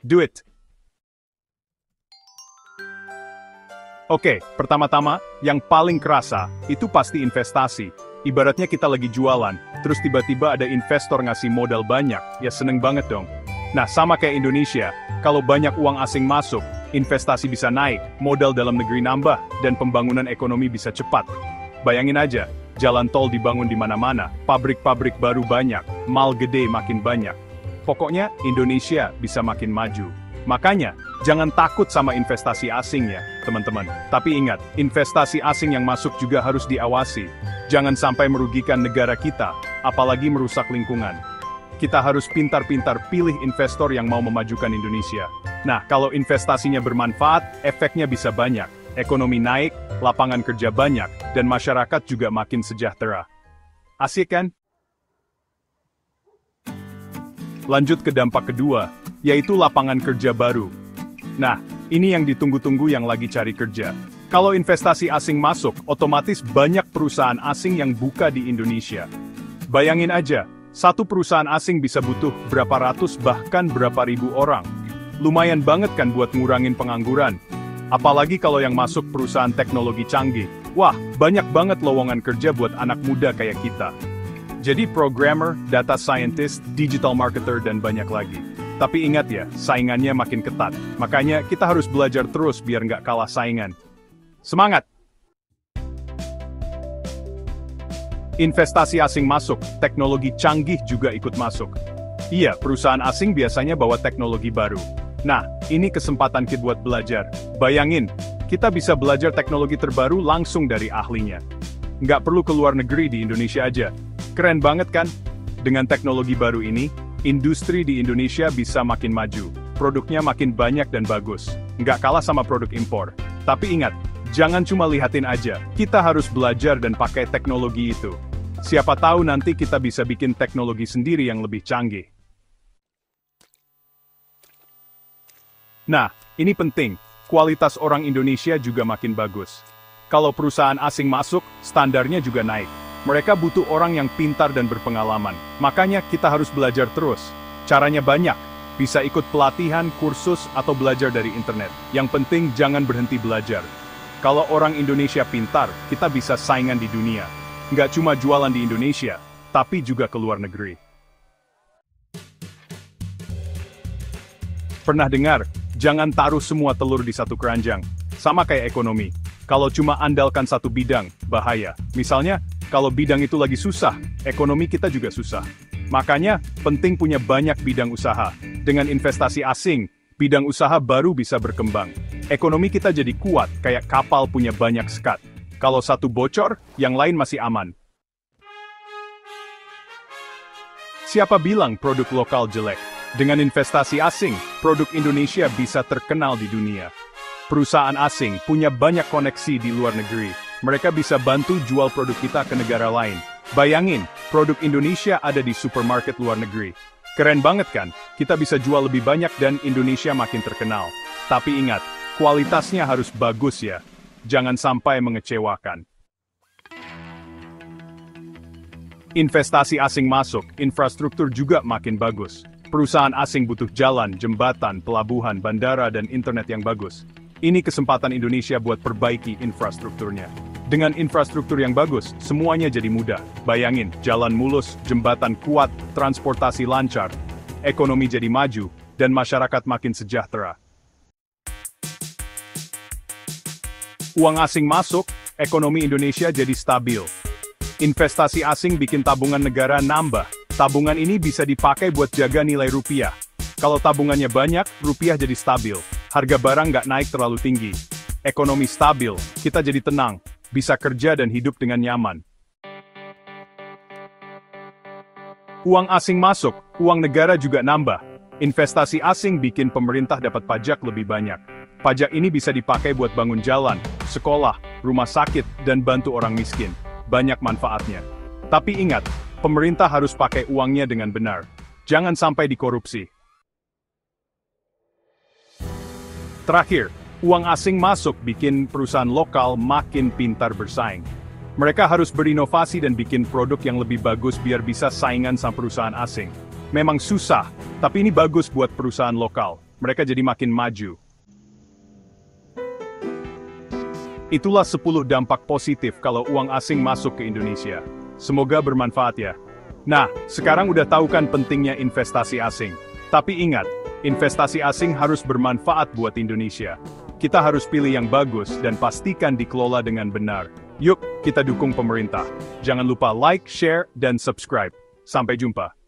Do it! Oke, pertama-tama, yang paling kerasa, itu pasti investasi. Ibaratnya kita lagi jualan, terus tiba-tiba ada investor ngasih modal banyak, ya seneng banget dong. Nah, sama kayak Indonesia, kalau banyak uang asing masuk, investasi bisa naik, modal dalam negeri nambah, dan pembangunan ekonomi bisa cepat. Bayangin aja, jalan tol dibangun di mana-mana, pabrik-pabrik baru banyak, mal gede makin banyak. Pokoknya, Indonesia bisa makin maju. Makanya, jangan takut sama investasi asing ya, teman-teman. Tapi ingat, investasi asing yang masuk juga harus diawasi. Jangan sampai merugikan negara kita, apalagi merusak lingkungan. Kita harus pintar-pintar pilih investor yang mau memajukan Indonesia. Nah, kalau investasinya bermanfaat, efeknya bisa banyak. Ekonomi naik, lapangan kerja banyak, dan masyarakat juga makin sejahtera. Asik kan? Lanjut ke dampak kedua, yaitu lapangan kerja baru. Nah, ini yang ditunggu-tunggu yang lagi cari kerja. Kalau investasi asing masuk, otomatis banyak perusahaan asing yang buka di Indonesia. Bayangin aja, satu perusahaan asing bisa butuh berapa ratus bahkan berapa ribu orang. Lumayan banget kan buat ngurangin pengangguran. Apalagi kalau yang masuk perusahaan teknologi canggih. Wah, banyak banget lowongan kerja buat anak muda kayak kita. Jadi programmer, data scientist, digital marketer, dan banyak lagi. Tapi ingat ya, saingannya makin ketat. Makanya kita harus belajar terus biar nggak kalah saingan. Semangat! Investasi asing masuk, teknologi canggih juga ikut masuk. Iya, perusahaan asing biasanya bawa teknologi baru. Nah, ini kesempatan kita buat belajar. Bayangin, kita bisa belajar teknologi terbaru langsung dari ahlinya. Nggak perlu ke luar negeri, di Indonesia aja. Keren banget kan? Dengan teknologi baru ini, industri di Indonesia bisa makin maju. Produknya makin banyak dan bagus. Nggak kalah sama produk impor. Tapi ingat, jangan cuma lihatin aja. Kita harus belajar dan pakai teknologi itu. Siapa tahu nanti kita bisa bikin teknologi sendiri yang lebih canggih. Nah, ini penting. Kualitas orang Indonesia juga makin bagus. Kalau perusahaan asing masuk, standarnya juga naik. Mereka butuh orang yang pintar dan berpengalaman. Makanya kita harus belajar terus. Caranya banyak. Bisa ikut pelatihan, kursus, atau belajar dari internet. Yang penting jangan berhenti belajar. Kalau orang Indonesia pintar, kita bisa saingan di dunia. Nggak cuma jualan di Indonesia, tapi juga ke luar negeri. Pernah dengar, jangan taruh semua telur di satu keranjang. Sama kayak ekonomi. Kalau cuma andalkan satu bidang, bahaya. Misalnya, kalau bidang itu lagi susah, ekonomi kita juga susah. Makanya, penting punya banyak bidang usaha. Dengan investasi asing, bidang usaha baru bisa berkembang. Ekonomi kita jadi kuat, kayak kapal punya banyak sekat. Kalau satu bocor, yang lain masih aman. Siapa bilang produk lokal jelek? Dengan investasi asing, produk Indonesia bisa terkenal di dunia. Perusahaan asing punya banyak koneksi di luar negeri. Mereka bisa bantu jual produk kita ke negara lain. Bayangin, produk Indonesia ada di supermarket luar negeri. Keren banget kan? Kita bisa jual lebih banyak dan Indonesia makin terkenal. Tapi ingat, kualitasnya harus bagus ya. Jangan sampai mengecewakan. Investasi asing masuk, infrastruktur juga makin bagus. Perusahaan asing butuh jalan, jembatan, pelabuhan, bandara, dan internet yang bagus. Ini kesempatan Indonesia buat perbaiki infrastrukturnya. Dengan infrastruktur yang bagus, semuanya jadi mudah. Bayangin, jalan mulus, jembatan kuat, transportasi lancar, ekonomi jadi maju, dan masyarakat makin sejahtera. Uang asing masuk, ekonomi Indonesia jadi stabil. Investasi asing bikin tabungan negara nambah. Tabungan ini bisa dipakai buat jaga nilai rupiah. Kalau tabungannya banyak, rupiah jadi stabil. Harga barang nggak naik terlalu tinggi. Ekonomi stabil, kita jadi tenang, bisa kerja dan hidup dengan nyaman. Uang asing masuk, uang negara juga nambah. Investasi asing bikin pemerintah dapat pajak lebih banyak. Pajak ini bisa dipakai buat bangun jalan, sekolah, rumah sakit, dan bantu orang miskin. Banyak manfaatnya. Tapi ingat, pemerintah harus pakai uangnya dengan benar. Jangan sampai dikorupsi. Terakhir, uang asing masuk bikin perusahaan lokal makin pintar bersaing. Mereka harus berinovasi dan bikin produk yang lebih bagus biar bisa saingan sama perusahaan asing. Memang susah, tapi ini bagus buat perusahaan lokal. mereka jadi makin maju. Itulah 10 dampak positif kalau uang asing masuk ke Indonesia. Semoga bermanfaat ya. Nah, sekarang udah tahu kan pentingnya investasi asing. Tapi ingat, investasi asing harus bermanfaat buat Indonesia. Kita harus pilih yang bagus dan pastikan dikelola dengan benar. Yuk, kita dukung pemerintah. Jangan lupa like, share, dan subscribe. Sampai jumpa.